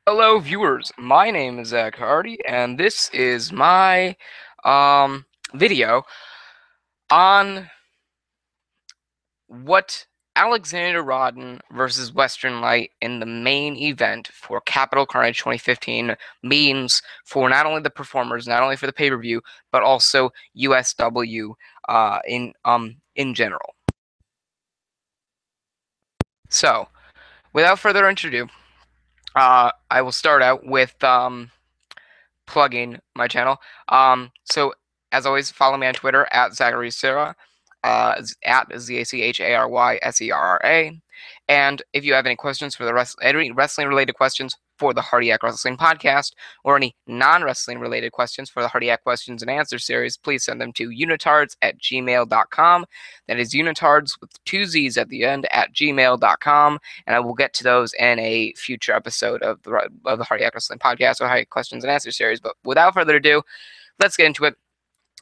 Hello, viewers. My name is Zach Hardy, and this is my um, video on what Alexander Rodden versus Westernlight in the main event for Capital Carnage 2015 means for not only the performers, not only for the pay-per-view, but also USW in general. So, without further ado, I will start out with plugging my channel. So as always, follow me on Twitter at Zachary Serra, at ZACHARYSERRA. And if you have any questions for any wrestling related questions for the Hardiac Wrestling Podcast, or any non-wrestling related questions for the Hardiac Questions and Answers series, please send them to unitards@gmail.com. That is unitards with two Z's at the end at gmail.com, and I will get to those in a future episode of the Hardiac Wrestling Podcast or Hardiac Questions and Answers series. But without further ado, let's get into it.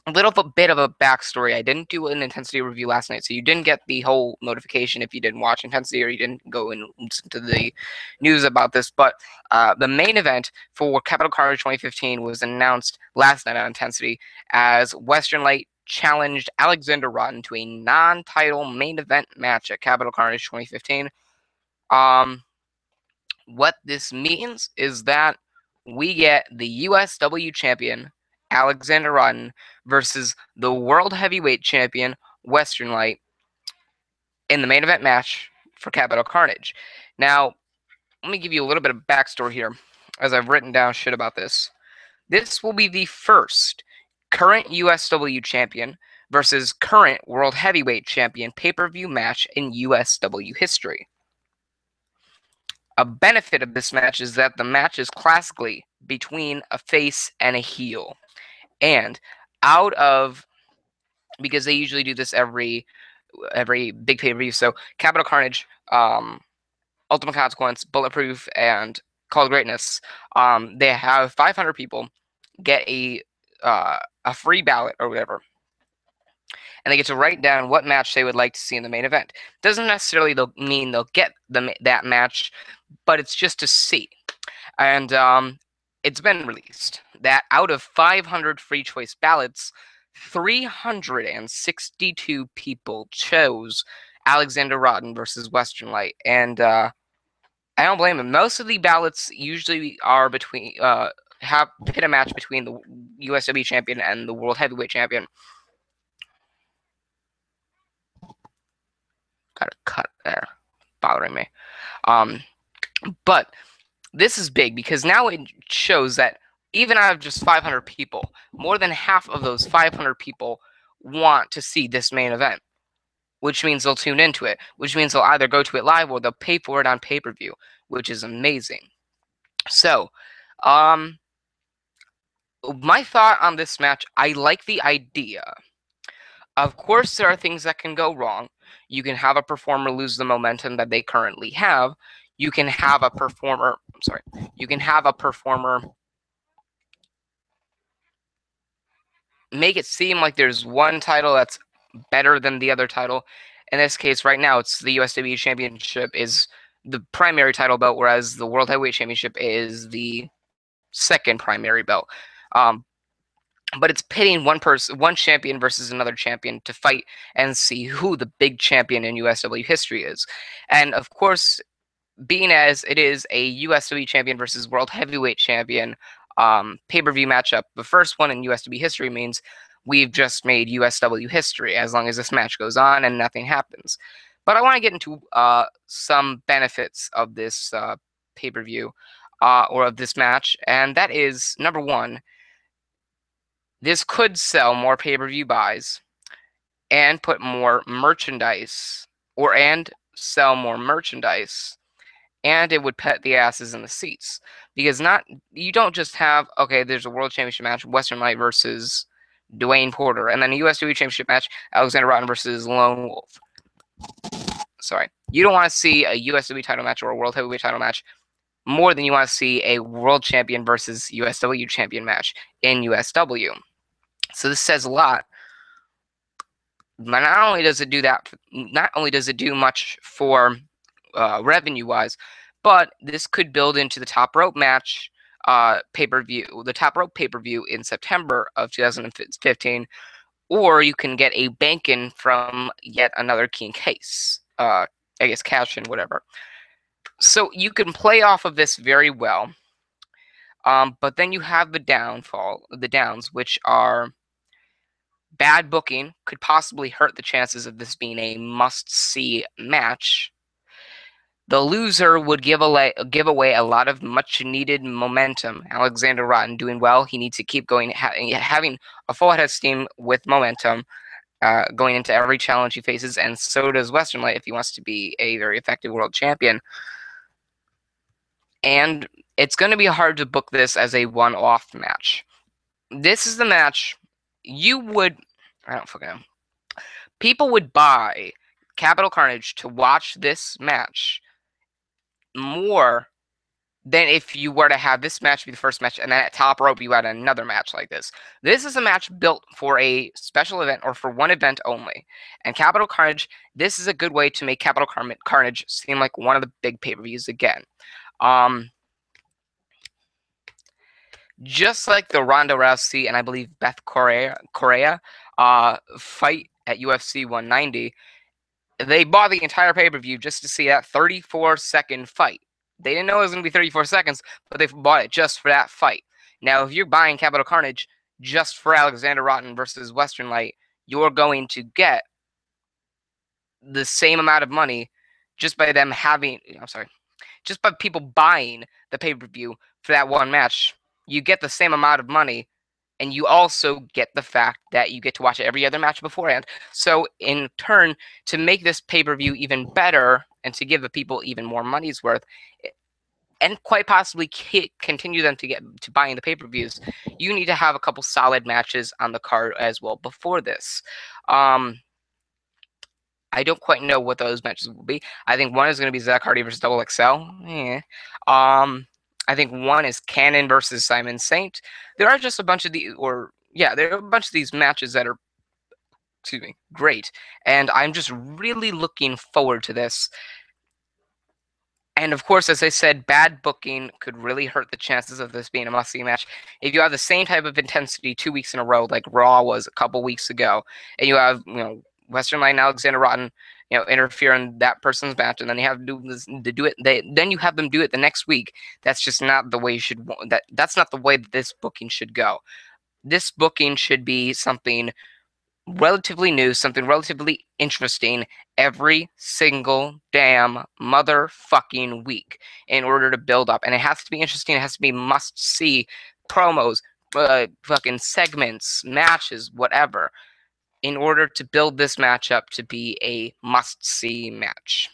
A little bit of a backstory. I didn't do an intensity review last night, so you didn't get the whole notification if you didn't watch intensity or you didn't go and listen to the news about this. But the main event for Capital Carnage 2015 was announced last night on intensity as Westernlight challenged Alexander Rodden to a non-title main event match at Capital Carnage 2015. What this means is that we get the USW champion Alexander Rodden versus the World Heavyweight Champion Westernlight in the main event match for Capital Carnage. Now, let me give you a little bit of backstory here, as I've written down shit about this. This will be the first current USW champion versus current World Heavyweight Champion pay-per-view match in USW history. A benefit of this match is that the match is classically between a face and a heel. And because they usually do this every big pay-per-view. So Capital Carnage, Ultimate Consequence, Bulletproof, and Call of Greatness, they have 500 people get a free ballot or whatever, and they get to write down what match they would like to see in the main event. Doesn't necessarily mean they'll get that match, but it's just to see. And it's been released that out of 500 free choice ballots, 362 people chose Alexander Rodden versus Westernlight, and I don't blame them. Most of the ballots usually are between have pit a match between the USW champion and the World Heavyweight champion. Got a cut there, bothering me. But this is big because now it shows that even out of just 500 people, more than half of those 500 people want to see this main event, which means they'll tune into it, which means they'll either go to it live or they'll pay for it on pay-per-view, which is amazing. So, my thought on this match, I like the idea. Of course, there are things that can go wrong. You can have a performer lose the momentum that they currently have. You can have a performer, make it seem like there's one title that's better than the other title. In this case, right now, it's the USW Championship is the primary title belt, whereas the World Heavyweight Championship is the second primary belt. But it's pitting one champion versus another champion to fight and see who the big champion in USW history is. And of course, being as it is a USW champion versus World Heavyweight champion pay-per-view matchup, the first one in USW history means we've just made USW history as long as this match goes on and nothing happens. But I want to get into some benefits of this pay-per-view or of this match, and that is, number one, this could sell more pay-per-view buys and put more merchandise and sell more merchandise, and it would pet the asses in the seats, because you don't just have, okay, there's a World Championship match, Westernlight versus Dwayne Porter, and then a USW Championship match, Alexander Rodden versus Lone Wolf. Sorry. You don't want to see a USW title match or a World Heavyweight title match more than you want to see a World Champion versus USW Champion match in USW. So this says a lot. But not only does it do much for revenue-wise, But this could build into the top rope match pay-per-view, the top rope pay-per-view in September of 2015, or you can get a bank-in from yet another King case. I guess cash in, whatever. So you can play off of this very well. But then you have the downs, which are bad booking could possibly hurt the chances of this being a must-see match. The loser would give away a lot of much-needed momentum. Alexander Rotten doing well. He needs to keep going, having a full head of steam with momentum going into every challenge he faces, and so does Westernlight if he wants to be a very effective world champion. And it's going to be hard to book this as a one-off match. This is the match you would... I don't fucking know. People would buy Capital Carnage to watch this match more than if you were to have this match be the first match, and then at top rope you had another match like this. This is a match built for a special event or for one event only. And Capital Carnage, this is a good way to make Capital Carnage seem like one of the big pay-per-views again. Just like the Ronda Rousey and I believe Beth Correa fight at UFC 190, they bought the entire pay-per-view just to see that 34-second fight. They didn't know it was going to be 34 seconds, but they bought it just for that fight. Now, if you're buying Capital Carnage just for Alexander Rotten versus Westernlight, you're going to get the same amount of money just by them having... just by people buying the pay-per-view for that one match. You get the same amount of money, and you also get the fact that you get to watch every other match beforehand. So, in turn, to make this pay-per-view even better and to give the people even more money's worth, and quite possibly continue them to get to buying the pay-per-views, you need to have a couple solid matches on the card as well before this. I don't quite know what those matches will be. I think one is going to be Zach Hardy versus Double XL. Yeah. I think one is Cannon versus Simon Saint. There are just a bunch of there are a bunch of these matches that are, great. And I'm just really looking forward to this. And of course, as I said, bad booking could really hurt the chances of this being a must-see match. If you have the same type of intensity 2 weeks in a row, like Raw was a couple weeks ago, and you have, Westernlight and Alexander Rotten, interfere in that person's match, and then you have to do it. Then you have them do it the next week. That's just not the way you should. That's not the way that this booking should go. This booking should be something relatively new, something relatively interesting every single damn motherfucking week in order to build up. And it has to be interesting. It has to be must-see promos, fucking segments, matches, whatever, in order to build this match up to be a must-see match.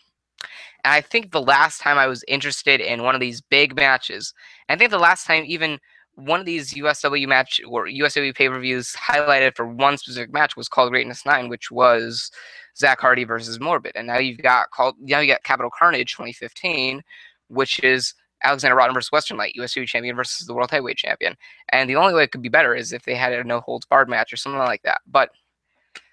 And I think the last time I was interested in one of these big matches, I think the last time even one of these USW match or USW pay-per-views highlighted for one specific match was called Greatness 9, which was Zach Hardy versus Morbid. And now you got Capital Carnage 2015, which is Alexander Rotten versus Westernlight, USW champion versus the World Heavyweight champion. And the only way it could be better is if they had a no-holds-barred match or something like that. But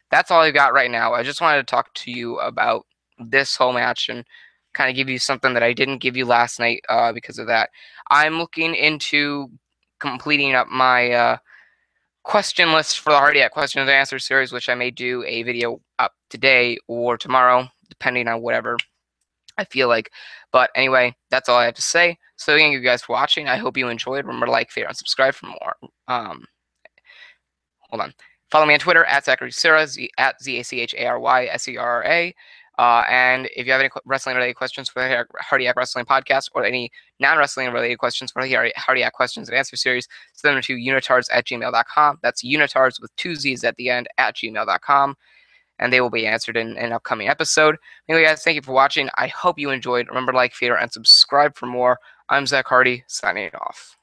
that's all I got right now. I just wanted to talk to you about this whole match and kind of give you something that I didn't give you last night because of that. I'm looking into completing up my question list for the Hardiac Questions and Answers series, which I may do a video up today or tomorrow, depending on whatever I feel like. But anyway, that's all I have to say. So thank you guys for watching. I hope you enjoyed. Remember to like, favorite, and subscribe for more. Hold on. Follow me on Twitter at Zachary Serra, at ZACHARYSERRA. And if you have any wrestling-related questions for the Hardiac Wrestling Podcast or any non-wrestling-related questions for the Hardiac Questions and Answer Series, send them to unitards@gmail.com. That's unitards with 2 Z's at the end at gmail.com. And they will be answered in an upcoming episode. Anyway, guys, thank you for watching. I hope you enjoyed. Remember to like, favorite, and subscribe for more. I'm Zach Hardy, signing off.